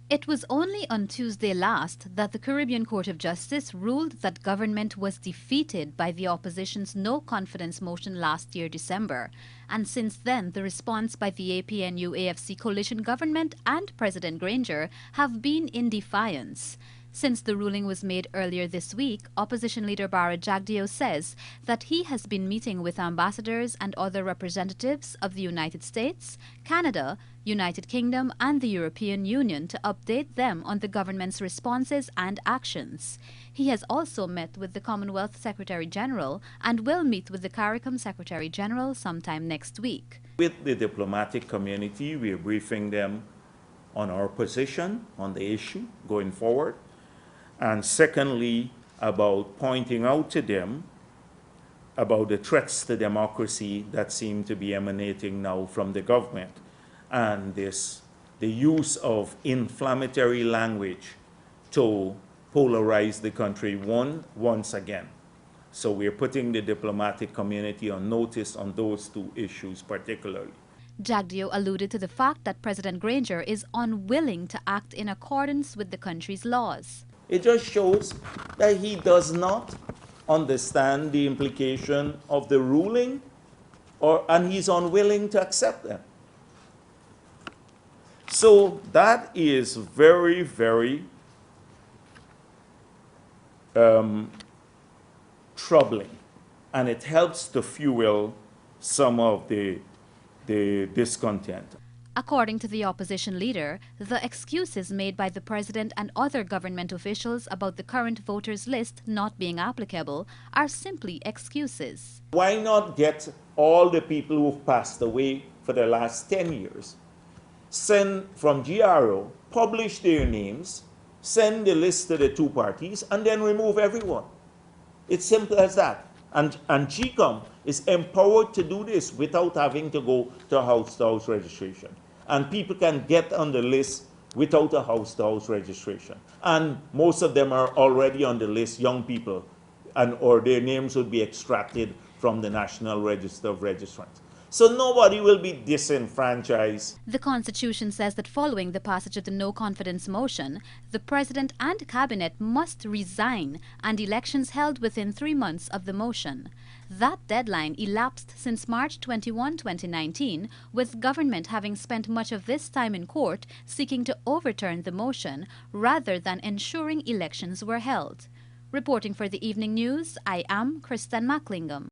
It was only on Tuesday last that the Caribbean Court of Justice ruled that government was defeated by the opposition's no-confidence motion last year December, and since then the response by the APNU-AFC coalition government and President Granger have been in defiance. Since the ruling was made earlier this week, opposition leader JAGDEO says that he has been meeting with ambassadors and other representatives of the United States, Canada, United Kingdom and the European Union to update them on the government's responses and actions. He has also met with the Commonwealth Secretary General and will meet with the CARICOM Secretary General sometime next week. With the diplomatic community, we are briefing them on our position on the issue going forward. And secondly, about pointing out to them about the threats to democracy that seem to be emanating now from the government, and the use of inflammatory language to polarize the country once again. So we're putting the diplomatic community on notice on those two issues particularly. JAGDEO alluded to the fact that President Granger is unwilling to act in accordance with the country's laws. It just shows that he does not understand the implication of the ruling, and he's unwilling to accept them. So that is very, very troubling, and it helps to fuel some of the discontent. According to the opposition leader, the excuses made by the president and other government officials about the current voters list not being applicable are simply excuses. Why not get all the people who've passed away for the last 10 years, send from GRO, publish their names, send the list to the two parties, and then remove everyone? It's simple as that. And GCOM is empowered to do this without having to go to house-to-house registration. And people can get on the list without a house-to-house registration. And most of them are already on the list, young people, or their names would be extracted from the National Register of Registrants. So nobody will be disenfranchised. The Constitution says that following the passage of the no-confidence motion, the President and Cabinet must resign and elections held within 3 months of the motion. That deadline elapsed since March 21, 2019, with government having spent much of this time in court seeking to overturn the motion rather than ensuring elections were held. Reporting for the Evening News, I am Kristen Macklingam.